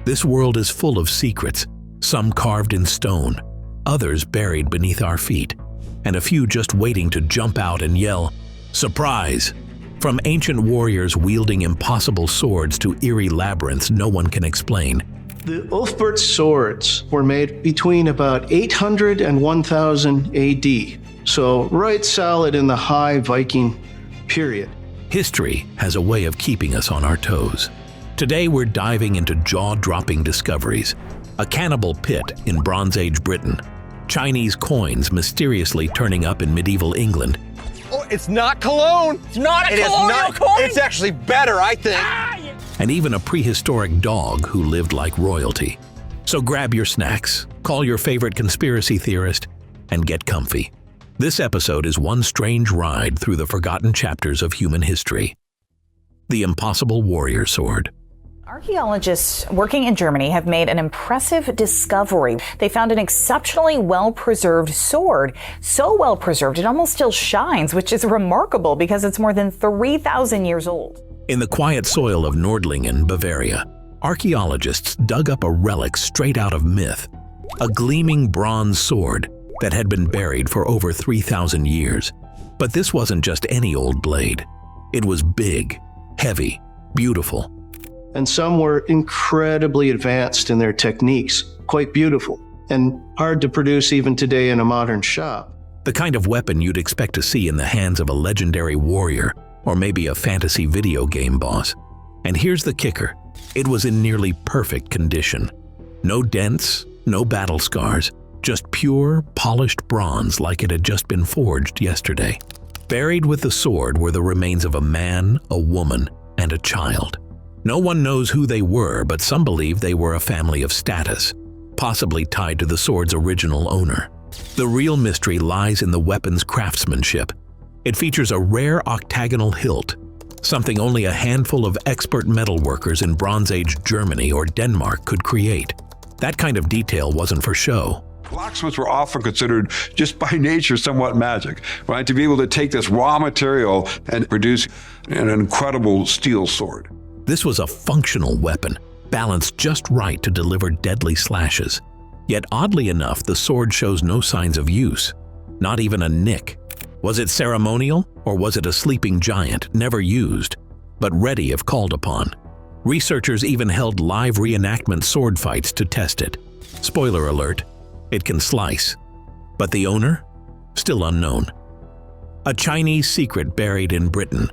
This world is full of secrets, some carved in stone, others buried beneath our feet, and a few just waiting to jump out and yell, "Surprise!" From ancient warriors wielding impossible swords to eerie labyrinths no one can explain. The Ulfbert swords were made between about 800 and 1000 AD, so right solid in the high Viking period. History has a way of keeping us on our toes. Today we're diving into jaw-dropping discoveries. A cannibal pit in Bronze Age Britain, Chinese coins mysteriously turning up in medieval England, Oh, it's not cologne! It's not a colonial coin! It's actually better, I think. and even a prehistoric dog who lived like royalty. So grab your snacks, call your favorite conspiracy theorist, and get comfy. This episode is one strange ride through the forgotten chapters of human history. The Impossible Warrior Sword. Archaeologists working in Germany have made an impressive discovery. They found an exceptionally well-preserved sword. So well-preserved, it almost still shines, which is remarkable because it's more than 3,000 years old. In the quiet soil of Nordlingen, Bavaria, archaeologists dug up a relic straight out of myth, a gleaming bronze sword that had been buried for over 3,000 years. But this wasn't just any old blade. It was big, heavy, beautiful. And some were incredibly advanced in their techniques, quite beautiful, and hard to produce even today in a modern shop. The kind of weapon you'd expect to see in the hands of a legendary warrior or maybe a fantasy video game boss. And here's the kicker. It was in nearly perfect condition. No dents, no battle scars, just pure, polished bronze like it had just been forged yesterday. Buried with the sword were the remains of a man, a woman, and a child. No one knows who they were, but some believe they were a family of status, possibly tied to the sword's original owner. The real mystery lies in the weapon's craftsmanship. It features a rare octagonal hilt, something only a handful of expert metalworkers in Bronze Age Germany or Denmark could create. That kind of detail wasn't for show. Blacksmiths were often considered, just by nature, somewhat magic, right? To be able to take this raw material and produce an incredible steel sword. This was a functional weapon, balanced just right to deliver deadly slashes. Yet oddly enough, the sword shows no signs of use, not even a nick. Was it ceremonial, or was it a sleeping giant, never used, but ready if called upon? Researchers even held live reenactment sword fights to test it. Spoiler alert, it can slice. But the owner? Still unknown. A Chinese secret buried in Britain.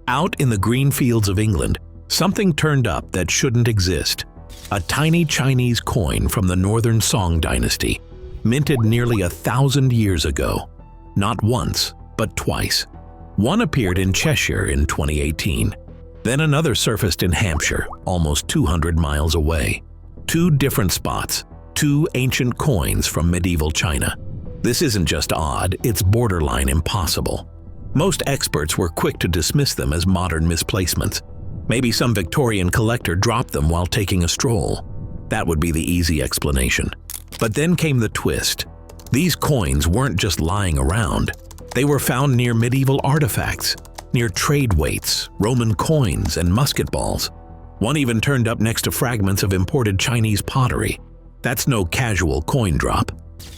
Out in the green fields of England, something turned up that shouldn't exist. A tiny Chinese coin from the Northern Song dynasty, minted nearly 1,000 years ago. Not once, but twice. One appeared in Cheshire in 2018. Then another surfaced in Hampshire, almost 200 miles away. Two different spots, two ancient coins from medieval China. This isn't just odd, it's borderline impossible. Most experts were quick to dismiss them as modern misplacements. Maybe some Victorian collector dropped them while taking a stroll. That would be the easy explanation. But then came the twist. These coins weren't just lying around. They were found near medieval artifacts, near trade weights, Roman coins, and musket balls. One even turned up next to fragments of imported Chinese pottery. That's no casual coin drop.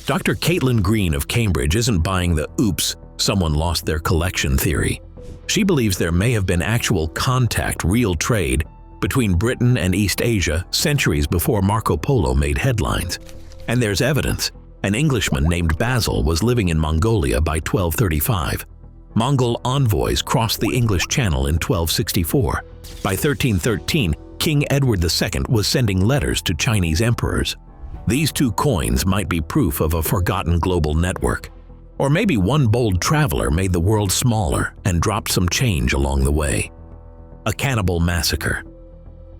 Dr. Caitlin Green of Cambridge isn't buying the "oops, someone lost their collection" theory. She believes there may have been actual contact, real trade, between Britain and East Asia centuries before Marco Polo made headlines. And there's evidence. An Englishman named Basil was living in Mongolia by 1235. Mongol envoys crossed the English Channel in 1264. By 1313, King Edward II was sending letters to Chinese emperors. These two coins might be proof of a forgotten global network. Or maybe one bold traveler made the world smaller and dropped some change along the way. A Cannibal Massacre.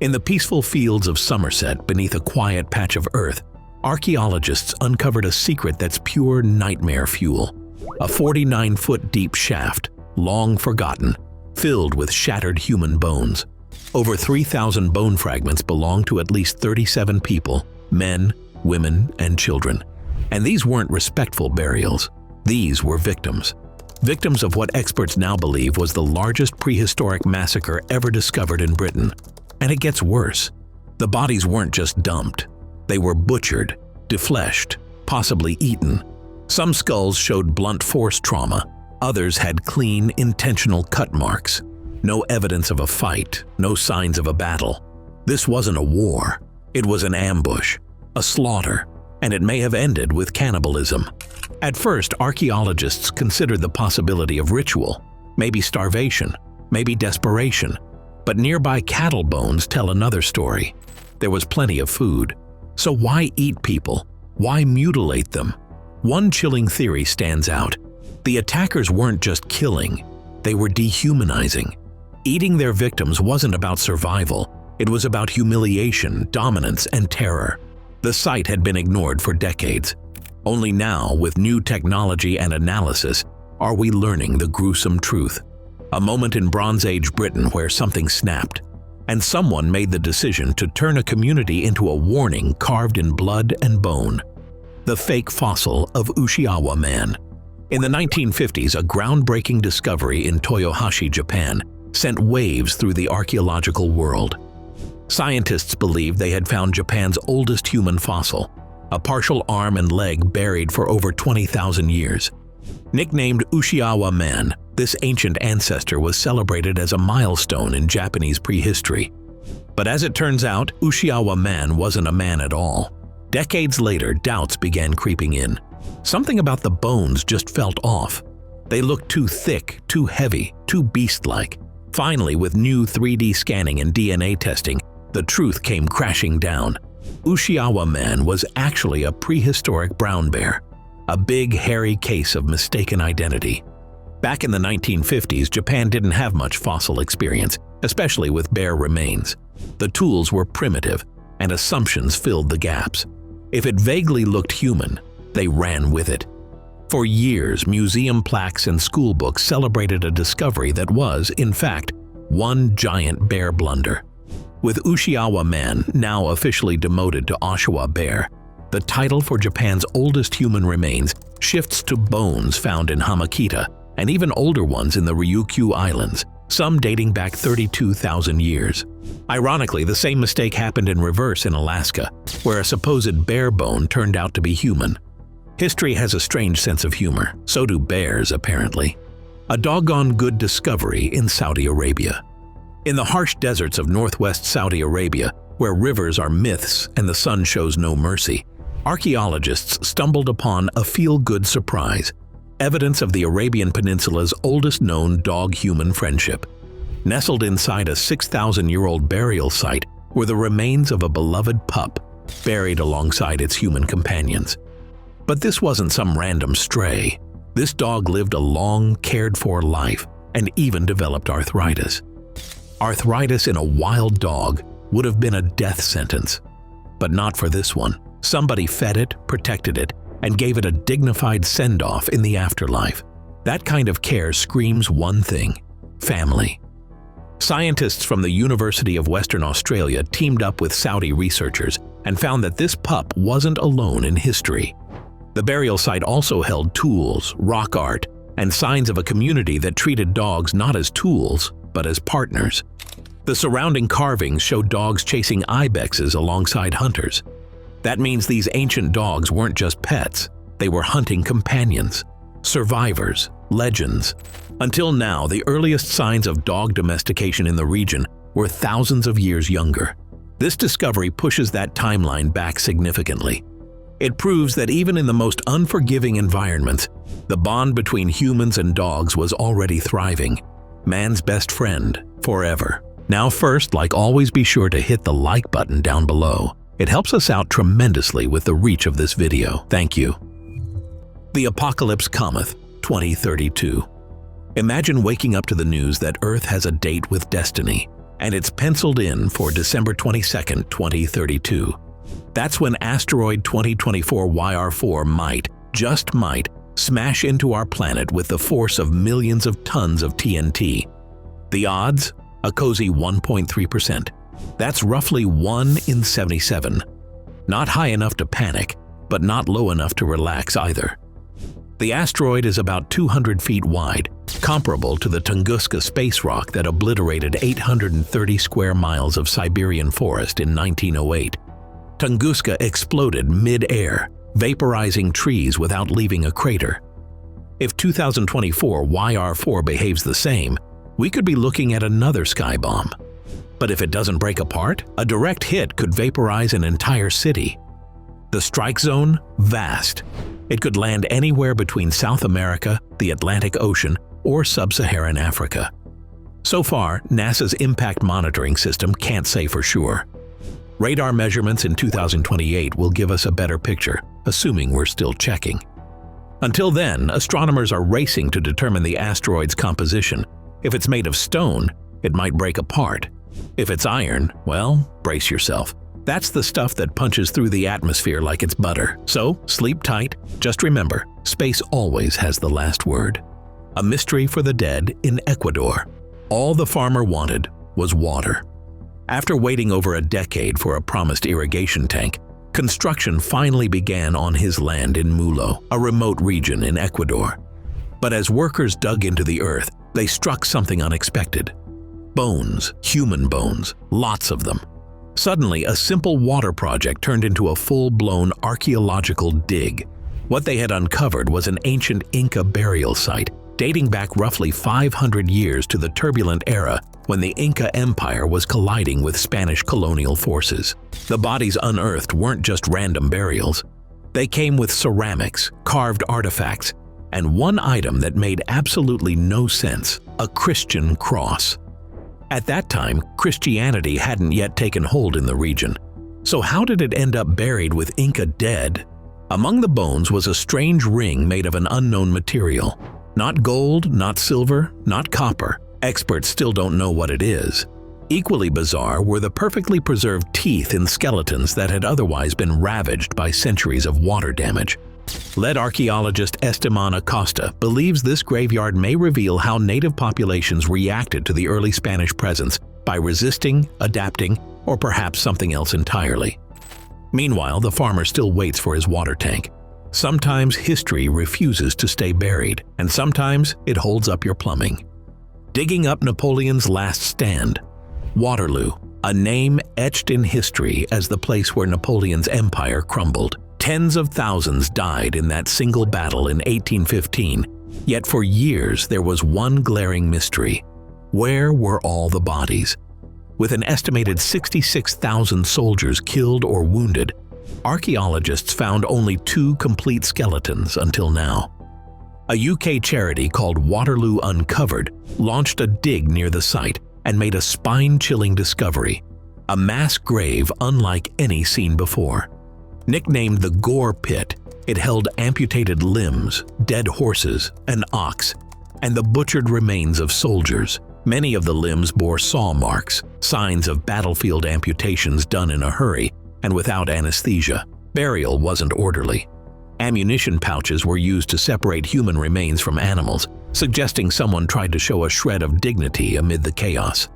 In the peaceful fields of Somerset beneath a quiet patch of earth, archaeologists uncovered a secret that's pure nightmare fuel. A 49-foot deep shaft, long forgotten, filled with shattered human bones. Over 3,000 bone fragments belong to at least 37 people, men, women, and children. And these weren't respectful burials. These were victims. Victims of what experts now believe was the largest prehistoric massacre ever discovered in Britain. And it gets worse. The bodies weren't just dumped. They were butchered, defleshed, possibly eaten. Some skulls showed blunt force trauma. Others had clean, intentional cut marks. No evidence of a fight, no signs of a battle. This wasn't a war. It was an ambush, a slaughter, and it may have ended with cannibalism. At first, archaeologists considered the possibility of ritual, maybe starvation, maybe desperation. But nearby cattle bones tell another story. There was plenty of food. So why eat people? Why mutilate them? One chilling theory stands out. The attackers weren't just killing, they were dehumanizing. Eating their victims wasn't about survival, it was about humiliation, dominance, and terror. The site had been ignored for decades. Only now, with new technology and analysis, are we learning the gruesome truth. A moment in Bronze Age Britain where something snapped, and someone made the decision to turn a community into a warning carved in blood and bone. The fake fossil of Ushiawa man. In the 1950s, a groundbreaking discovery in Toyohashi, Japan, sent waves through the archaeological world. Scientists believed they had found Japan's oldest human fossil, a partial arm and leg buried for over 20,000 years. Nicknamed Ushiawa man, this ancient ancestor was celebrated as a milestone in Japanese prehistory. But as it turns out, Ushiawa man wasn't a man at all. Decades later, doubts began creeping in. Something about the bones just felt off. They looked too thick, too heavy, too beast-like. Finally, with new 3D scanning and DNA testing, the truth came crashing down. Ushiawa man was actually a prehistoric brown bear, a big, hairy case of mistaken identity. Back in the 1950s, Japan didn't have much fossil experience, especially with bear remains. The tools were primitive, and assumptions filled the gaps. If it vaguely looked human, they ran with it. For years, museum plaques and school books celebrated a discovery that was, in fact, one giant bear blunder. With Ushiawa man now officially demoted to Oshawa bear, the title for Japan's oldest human remains shifts to bones found in Hamakita and even older ones in the Ryukyu Islands, some dating back 32,000 years. Ironically, the same mistake happened in reverse in Alaska, where a supposed bear bone turned out to be human. History has a strange sense of humor, so do bears apparently. A doggone good discovery in Saudi Arabia. In the harsh deserts of northwest Saudi Arabia, where rivers are myths and the sun shows no mercy, archaeologists stumbled upon a feel-good surprise, evidence of the Arabian Peninsula's oldest known dog-human friendship. Nestled inside a 6,000-year-old burial site were the remains of a beloved pup, buried alongside its human companions. But this wasn't some random stray. This dog lived a long, cared-for life and even developed arthritis. Arthritis in a wild dog would have been a death sentence. But not for this one. Somebody fed it, protected it, and gave it a dignified send-off in the afterlife. That kind of care screams one thing: family. Scientists from the University of Western Australia teamed up with Saudi researchers and found that this pup wasn't alone in history. The burial site also held tools, rock art, and signs of a community that treated dogs not as tools, but as partners. The surrounding carvings show dogs chasing ibexes alongside hunters. That means these ancient dogs weren't just pets, they were hunting companions, survivors, legends. Until now, the earliest signs of dog domestication in the region were thousands of years younger. This discovery pushes that timeline back significantly. It proves that even in the most unforgiving environments, the bond between humans and dogs was already thriving. Man's best friend, forever. Now first, like always, be sure to hit the like button down below. It helps us out tremendously with the reach of this video. Thank you. The Apocalypse Cometh, 2032. Imagine waking up to the news that Earth has a date with destiny, and it's penciled in for December 22nd, 2032. That's when asteroid 2024 YR4 might, just might, smash into our planet with the force of millions of tons of TNT. The odds? A cozy 1.3%. That's roughly 1 in 77. Not high enough to panic, but not low enough to relax either. The asteroid is about 200 feet wide, comparable to the Tunguska space rock that obliterated 830 square miles of Siberian forest in 1908. Tunguska exploded mid-air, vaporizing trees without leaving a crater. If 2024 YR4 behaves the same, we could be looking at another sky bomb. But if it doesn't break apart, a direct hit could vaporize an entire city. The strike zone? Vast. It could land anywhere between South America, the Atlantic Ocean, or sub-Saharan Africa. So far, NASA's impact monitoring system can't say for sure. Radar measurements in 2028 will give us a better picture, assuming we're still checking. Until then, astronomers are racing to determine the asteroid's composition. If it's made of stone, it might break apart. If it's iron, well, brace yourself. That's the stuff that punches through the atmosphere like it's butter. So, sleep tight. Just remember, space always has the last word. A mystery for the dead in Ecuador. All the farmer wanted was water. After waiting over a decade for a promised irrigation tank, construction finally began on his land in Mulo, a remote region in Ecuador. But as workers dug into the earth, they struck something unexpected. Bones, human bones, lots of them. Suddenly, a simple water project turned into a full-blown archaeological dig. What they had uncovered was an ancient Inca burial site, dating back roughly 500 years to the turbulent era when the Inca Empire was colliding with Spanish colonial forces. The bodies unearthed weren't just random burials. They came with ceramics, carved artifacts, and one item that made absolutely no sense: a Christian cross. At that time, Christianity hadn't yet taken hold in the region. So how did it end up buried with Inca dead? Among the bones was a strange ring made of an unknown material. Not gold, not silver, not copper. Experts still don't know what it is. Equally bizarre were the perfectly preserved teeth in skeletons that had otherwise been ravaged by centuries of water damage. Lead archaeologist Esteban Acosta believes this graveyard may reveal how native populations reacted to the early Spanish presence by resisting, adapting, or perhaps something else entirely. Meanwhile, the farmer still waits for his water tank. Sometimes history refuses to stay buried, and sometimes it holds up your plumbing. Digging up Napoleon's last stand. Waterloo, a name etched in history as the place where Napoleon's empire crumbled. Tens of thousands died in that single battle in 1815, yet for years there was one glaring mystery. Where were all the bodies? With an estimated 66,000 soldiers killed or wounded, archaeologists found only 2 complete skeletons until now. A UK charity called Waterloo Uncovered launched a dig near the site and made a spine-chilling discovery: a mass grave unlike any seen before. Nicknamed the Gore Pit, it held amputated limbs, dead horses, an ox, and the butchered remains of soldiers. Many of the limbs bore saw marks, signs of battlefield amputations done in a hurry and without anesthesia. Burial wasn't orderly. Ammunition pouches were used to separate human remains from animals, suggesting someone tried to show a shred of dignity amid the chaos.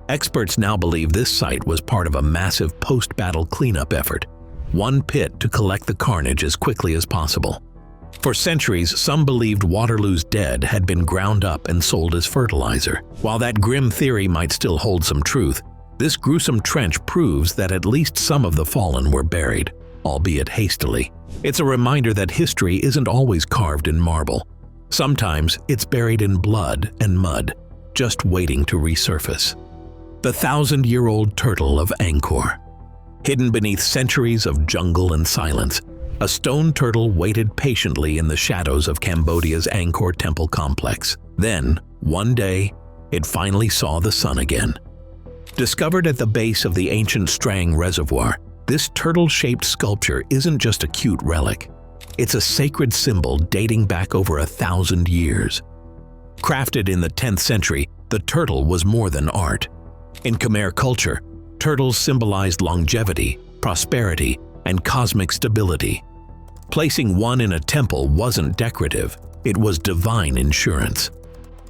Experts now believe this site was part of a massive post-battle cleanup effort. One pit to collect the carnage as quickly as possible. For centuries, some believed Waterloo's dead had been ground up and sold as fertilizer. While that grim theory might still hold some truth, this gruesome trench proves that at least some of the fallen were buried, albeit hastily. It's a reminder that history isn't always carved in marble. Sometimes it's buried in blood and mud, just waiting to resurface. The 1,000-year-old turtle of Angkor. Hidden beneath centuries of jungle and silence, a stone turtle waited patiently in the shadows of Cambodia's Angkor temple complex. Then, one day, it finally saw the sun again. Discovered at the base of the ancient Strang Reservoir, this turtle-shaped sculpture isn't just a cute relic. It's a sacred symbol dating back over 1,000 years. Crafted in the 10th century, the turtle was more than art. In Khmer culture, turtles symbolized longevity, prosperity, and cosmic stability. Placing one in a temple wasn't decorative, it was divine insurance.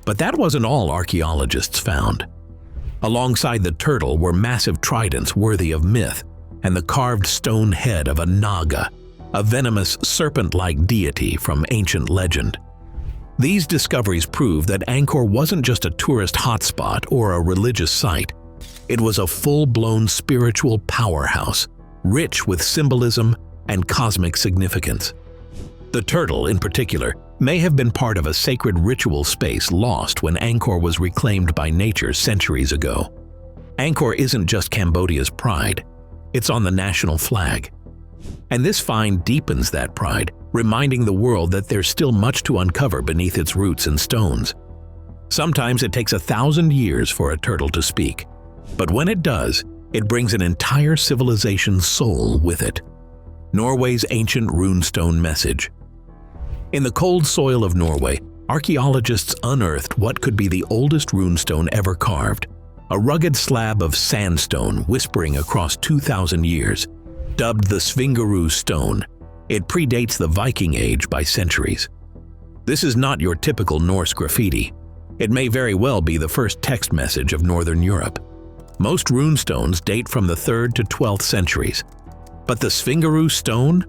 But that wasn't all archaeologists found. Alongside the turtle were massive tridents worthy of myth, and the carved stone head of a naga, a venomous serpent-like deity from ancient legend. These discoveries prove that Angkor wasn't just a tourist hotspot or a religious site. It was a full-blown spiritual powerhouse, rich with symbolism and cosmic significance. The turtle, in particular, may have been part of a sacred ritual space lost when Angkor was reclaimed by nature centuries ago. Angkor isn't just Cambodia's pride, it's on the national flag. And this find deepens that pride, reminding the world that there's still much to uncover beneath its roots and stones. Sometimes it takes 1,000 years for a turtle to speak, but when it does, it brings an entire civilization's soul with it. Norway's ancient runestone message. In the cold soil of Norway, archaeologists unearthed what could be the oldest runestone ever carved, a rugged slab of sandstone whispering across 2,000 years. Dubbed the Svingaroo stone, it predates the Viking Age by centuries. This is not your typical Norse graffiti. It may very well be the first text message of Northern Europe. Most runestones date from the 3rd to 12th centuries. But the Svingaroo stone?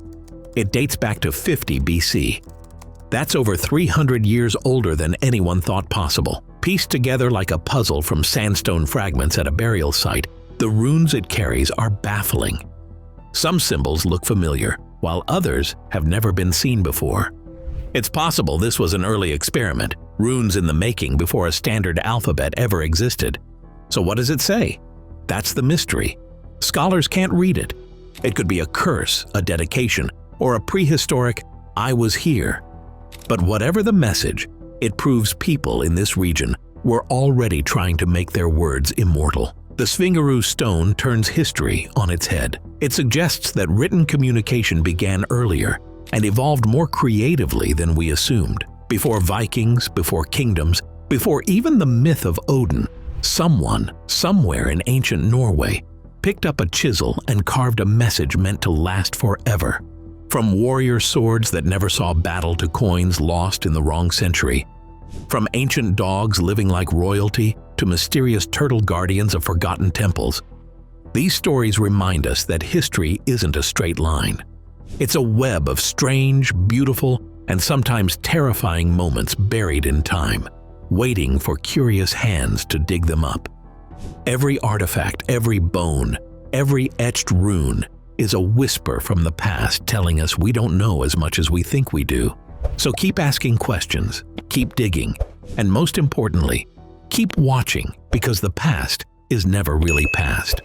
It dates back to 50 BC. That's over 300 years older than anyone thought possible. Pieced together like a puzzle from sandstone fragments at a burial site, the runes it carries are baffling. Some symbols look familiar, while others have never been seen before. It's possible this was an early experiment, runes in the making before a standard alphabet ever existed. So what does it say? That's the mystery. Scholars can't read it. It could be a curse, a dedication, or a prehistoric "I was here." But whatever the message, it proves people in this region were already trying to make their words immortal. The Svingaroo stone turns history on its head. It suggests that written communication began earlier and evolved more creatively than we assumed. Before Vikings, before kingdoms, before even the myth of Odin, someone, somewhere in ancient Norway, picked up a chisel and carved a message meant to last forever. From warrior swords that never saw battle to coins lost in the wrong century. From ancient dogs living like royalty to mysterious turtle guardians of forgotten temples. These stories remind us that history isn't a straight line. It's a web of strange, beautiful, and sometimes terrifying moments buried in time, waiting for curious hands to dig them up. Every artifact, every bone, every etched rune is a whisper from the past telling us we don't know as much as we think we do. So keep asking questions, keep digging, and most importantly, keep watching, because the past is never really past.